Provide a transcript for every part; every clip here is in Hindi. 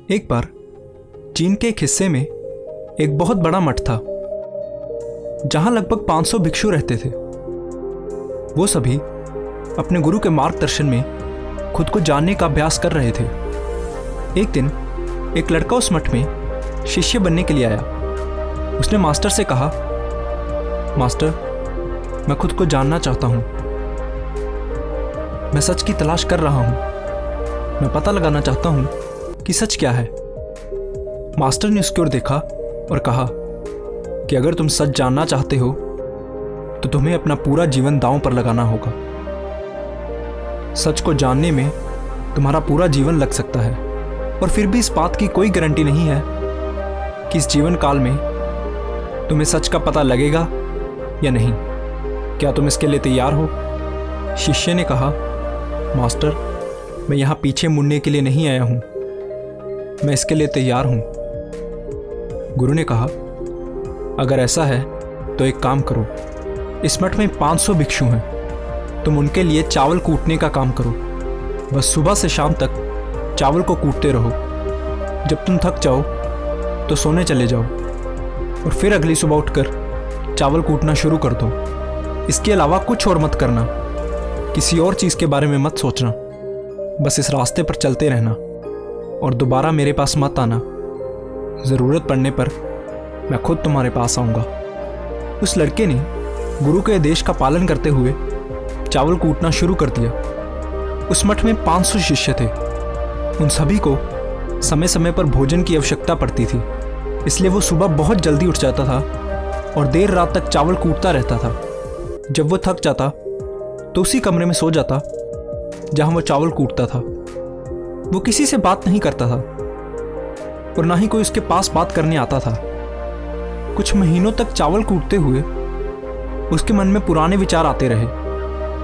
एक बार चीन के एक हिस्से में एक बहुत बड़ा मठ था जहां लगभग 500 भिक्षु रहते थे। वो सभी अपने गुरु के मार्गदर्शन में खुद को जानने का अभ्यास कर रहे थे। एक दिन एक लड़का उस मठ में शिष्य बनने के लिए आया। उसने मास्टर से कहा, मास्टर, मैं खुद को जानना चाहता हूं। मैं सच की तलाश कर रहा हूं। मैं पता लगाना चाहता हूं कि सच क्या है। मास्टर ने उसकी ओर देखा और कहा कि अगर तुम सच जानना चाहते हो तो तुम्हें अपना पूरा जीवन दांव पर लगाना होगा। सच को जानने में तुम्हारा पूरा जीवन लग सकता है और फिर भी इस बात की कोई गारंटी नहीं है कि इस जीवन काल में तुम्हें सच का पता लगेगा या नहीं। क्या तुम इसके लिए तैयार हो? शिष्य ने कहा, मास्टर, मैं यहाँ पीछे मुड़ने के लिए नहीं आया हूँ, मैं इसके लिए तैयार हूँ। गुरु ने कहा, अगर ऐसा है तो एक काम करो, इस मठ में 500 भिक्षु हैं, तुम उनके लिए चावल कूटने का काम करो। बस सुबह से शाम तक चावल को कूटते रहो। जब तुम थक जाओ तो सोने चले जाओ और फिर अगली सुबह उठकर चावल कूटना शुरू कर दो। इसके अलावा कुछ और मत करना, किसी और चीज़ के बारे में मत सोचना। बस इस रास्ते पर चलते रहना और दोबारा मेरे पास मत आना। ज़रूरत पड़ने पर मैं खुद तुम्हारे पास आऊँगा। उस लड़के ने गुरु के आदेश का पालन करते हुए चावल कूटना शुरू कर दिया। उस मठ में 500 शिष्य थे। उन सभी को समय समय पर भोजन की आवश्यकता पड़ती थी, इसलिए वो सुबह बहुत जल्दी उठ जाता था और देर रात तक चावल कूटता रहता था। जब वो थक जाता तो उसी कमरे में सो जाता जहां वो चावल कूटता था। वो किसी से बात नहीं करता था और ना ही कोई उसके पास बात करने आता था। कुछ महीनों तक चावल कूटते हुए उसके मन में पुराने विचार आते रहे,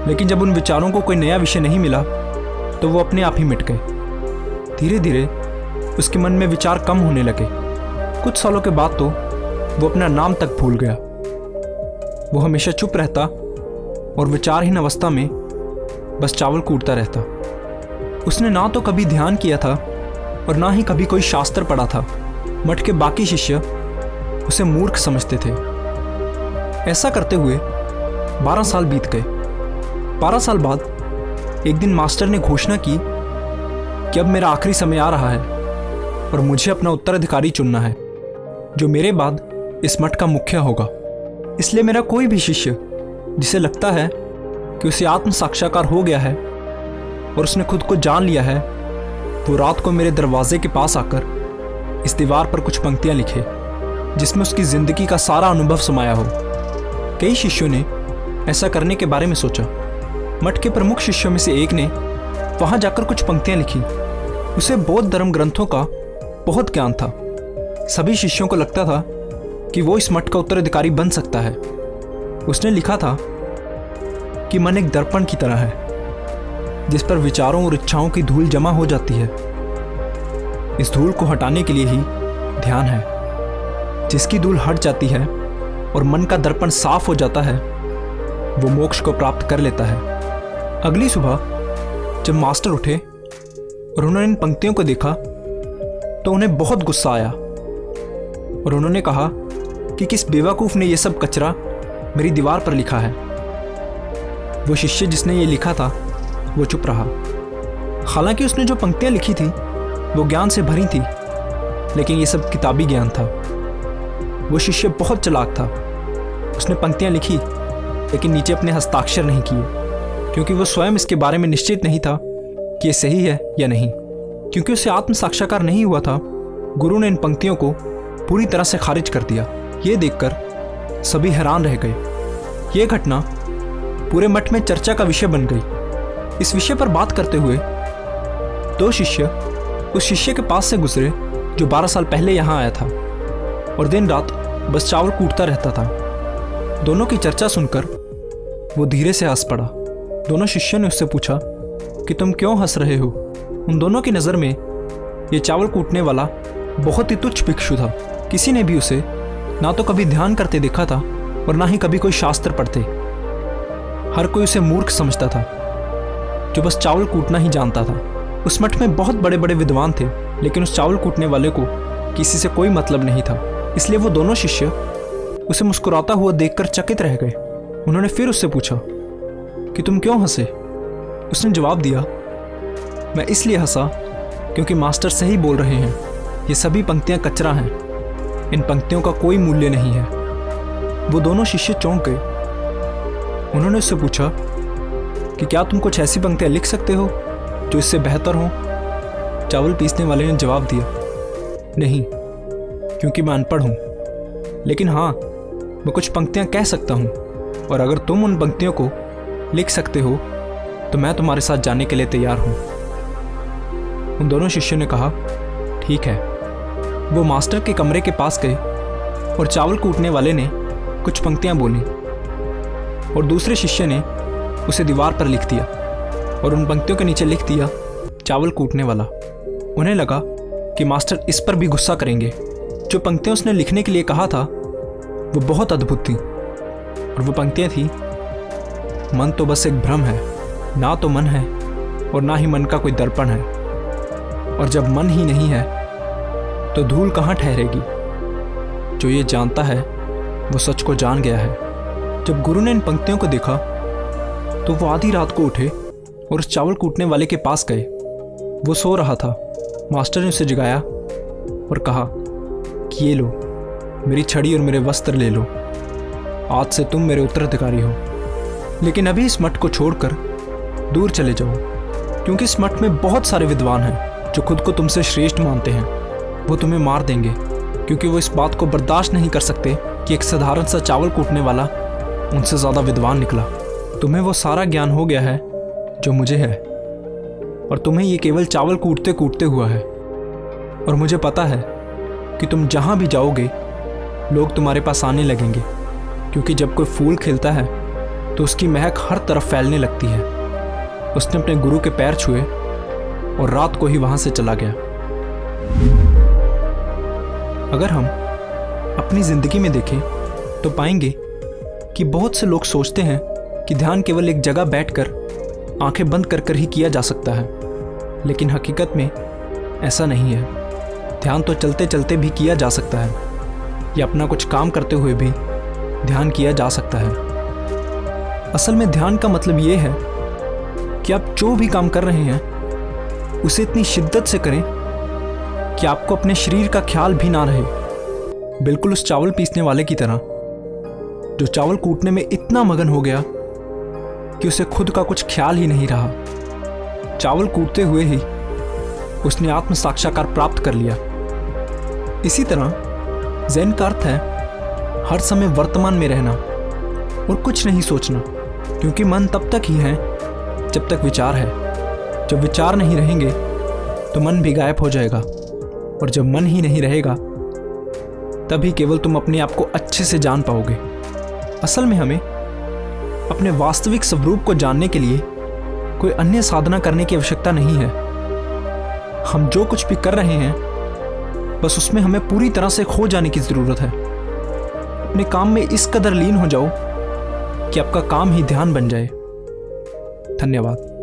लेकिन जब उन विचारों को कोई नया विषय नहीं मिला तो वो अपने आप ही मिट गए। धीरे धीरे उसके मन में विचार कम होने लगे। कुछ सालों के बाद तो वो अपना नाम तक भूल गया। वो हमेशा चुप रहता और विचारहीन अवस्था में बस चावल कूटता रहता। उसने ना तो कभी ध्यान किया था और ना ही कभी कोई शास्त्र पढ़ा था। मठ के बाकी शिष्य उसे मूर्ख समझते थे। ऐसा करते हुए 12 साल बीत गए। 12 साल बाद एक दिन मास्टर ने घोषणा की कि अब मेरा आखिरी समय आ रहा है और मुझे अपना उत्तराधिकारी चुनना है जो मेरे बाद इस मठ का मुखिया होगा। इसलिए मेरा कोई भी शिष्य जिसे लगता है कि उसे आत्म साक्षात्कार हो गया है और उसने खुद को जान लिया है, वो रात को मेरे दरवाजे के पास आकर इस दीवार पर कुछ पंक्तियां लिखे जिसमें उसकी जिंदगी का सारा अनुभव समाया हो। कई शिष्यों ने ऐसा करने के बारे में सोचा। मठ के प्रमुख शिष्यों में से एक ने वहां जाकर कुछ पंक्तियां लिखी। उसे बौद्ध धर्म ग्रंथों का बहुत ज्ञान था। सभी शिष्यों को लगता था कि वो इस मठ का उत्तराधिकारी बन सकता है। उसने लिखा था कि मन एक दर्पण की तरह है जिस पर विचारों और इच्छाओं की धूल जमा हो जाती है। इस धूल को हटाने के लिए ही ध्यान है। जिसकी धूल हट जाती है और मन का दर्पण साफ हो जाता है, वो मोक्ष को प्राप्त कर लेता है। अगली सुबह जब मास्टर उठे और उन्होंने इन पंक्तियों को देखा तो उन्हें बहुत गुस्सा आया और उन्होंने कहा कि किस बेवकूफ़ ने यह सब कचरा मेरी दीवार पर लिखा है। वो शिष्य जिसने ये लिखा था वो चुप रहा। हालांकि उसने जो पंक्तियां लिखी थी वो ज्ञान से भरी थी, लेकिन ये सब किताबी ज्ञान था। वो शिष्य बहुत चालाक था। उसने पंक्तियां लिखी लेकिन नीचे अपने हस्ताक्षर नहीं किए, क्योंकि वो स्वयं इसके बारे में निश्चित नहीं था कि ये सही है या नहीं। क्योंकि उसे आत्म साक्षात्कार नहीं हुआ था, गुरु ने इन पंक्तियों को पूरी तरह से खारिज कर दिया। ये देखकर सभी हैरान रह गए। ये घटना पूरे मठ में चर्चा का विषय बन गई। इस विषय पर बात करते हुए 2 शिष्य उस शिष्य के पास से गुजरे जो 12 साल पहले यहाँ आया था और दिन रात बस चावल कूटता रहता था। दोनों की चर्चा सुनकर वो धीरे से हंस पड़ा। दोनों शिष्यों ने उससे पूछा कि तुम क्यों हंस रहे हो? उन दोनों की नज़र में ये चावल कूटने वाला बहुत ही तुच्छ भिक्षु था। किसी ने भी उसे ना तो कभी ध्यान करते देखा था और ना ही कभी कोई शास्त्र पढ़ते। हर कोई उसे मूर्ख समझता था जो बस चावल कूटना ही जानता था। उस मठ में बहुत बड़े बड़े विद्वान थे, लेकिन उस चावल कूटने वाले को किसी से कोई मतलब नहीं था। इसलिए वो दोनों शिष्य उसे मुस्कुराता हुआ देखकर चकित रह गए। उन्होंने फिर उससे पूछा कि तुम क्यों हंसे? उसने जवाब दिया, मैं इसलिए हंसा क्योंकि मास्टर सही बोल रहे हैं, ये सभी पंक्तियां कचरा हैं, इन पंक्तियों का कोई मूल्य नहीं है। वो दोनों शिष्य चौंक गए। उन्होंने उससे पूछा कि क्या तुम कुछ ऐसी पंक्तियां लिख सकते हो जो इससे बेहतर हो? चावल पीसने वाले ने जवाब दिया, नहीं, क्योंकि मैं अनपढ़ हूं, लेकिन हाँ, मैं कुछ पंक्तियां कह सकता हूं, और अगर तुम उन पंक्तियों को लिख सकते हो तो मैं तुम्हारे साथ जाने के लिए तैयार हूं। उन दोनों शिष्यों ने कहा, ठीक है। वो मास्टर के कमरे के पास गए और चावल कूटने वाले ने कुछ पंक्तियां बोली और दूसरे शिष्य ने उसे दीवार पर लिख दिया और उन पंक्तियों के नीचे लिख दिया, चावल कूटने वाला। उन्हें लगा कि मास्टर इस पर भी गुस्सा करेंगे। जो पंक्तियां उसने लिखने के लिए कहा था वो बहुत अद्भुत थी, और वो पंक्तियां थी, मन तो बस एक भ्रम है, ना तो मन है और ना ही मन का कोई दर्पण है, और जब मन ही नहीं है तो धूल कहाँ ठहरेगी। जो ये जानता है वो सच को जान गया है। जब गुरु ने इन पंक्तियों को देखा तो वो आधी रात को उठे और उस चावल कूटने वाले के पास गए। वो सो रहा था। मास्टर ने उसे जगाया और कहा कि ये लो, मेरी छड़ी और मेरे वस्त्र ले लो, आज से तुम मेरे उत्तराधिकारी हो, लेकिन अभी इस मठ को छोड़कर दूर चले जाओ, क्योंकि इस मठ में बहुत सारे विद्वान हैं जो खुद को तुमसे श्रेष्ठ मानते हैं। वो तुम्हें मार देंगे, क्योंकि वो इस बात को बर्दाश्त नहीं कर सकते कि एक साधारण सा चावल कूटने वाला उनसे ज़्यादा विद्वान निकला। तुम्हें वो सारा ज्ञान हो गया है जो मुझे है, और तुम्हें ये केवल चावल कूटते कूटते हुआ है। और मुझे पता है कि तुम जहाँ भी जाओगे लोग तुम्हारे पास आने लगेंगे, क्योंकि जब कोई फूल खिलता है तो उसकी महक हर तरफ फैलने लगती है। उसने अपने गुरु के पैर छुए और रात को ही वहाँ से चला गया। अगर हम अपनी ज़िंदगी में देखें तो पाएंगे कि बहुत से लोग सोचते हैं कि ध्यान केवल एक जगह बैठकर आंखें बंद कर कर ही किया जा सकता है, लेकिन हकीकत में ऐसा नहीं है। ध्यान तो चलते चलते भी किया जा सकता है, या अपना कुछ काम करते हुए भी ध्यान किया जा सकता है। असल में ध्यान का मतलब ये है कि आप जो भी काम कर रहे हैं उसे इतनी शिद्दत से करें कि आपको अपने शरीर का ख्याल भी ना रहे। बिल्कुल उस चावल पीसने वाले की तरह, जो चावल कूटने में इतना मगन हो गया कि उसे खुद का कुछ ख्याल ही नहीं रहा। चावल कूटते हुए ही उसने आत्म साक्षात्कार प्राप्त कर लिया। इसी तरह ज़ेन का अर्थ है हर समय वर्तमान में रहना और कुछ नहीं सोचना, क्योंकि मन तब तक ही है जब तक विचार है। जब विचार नहीं रहेंगे तो मन भी गायब हो जाएगा, और जब मन ही नहीं रहेगा तभी केवल तुम अपने आप को अच्छे से जान पाओगे। असल में हमें अपने वास्तविक स्वरूप को जानने के लिए कोई अन्य साधना करने की आवश्यकता नहीं है। हम जो कुछ भी कर रहे हैं बस उसमें हमें पूरी तरह से खो जाने की ज़रूरत है। अपने काम में इस कदर लीन हो जाओ कि आपका काम ही ध्यान बन जाए। धन्यवाद।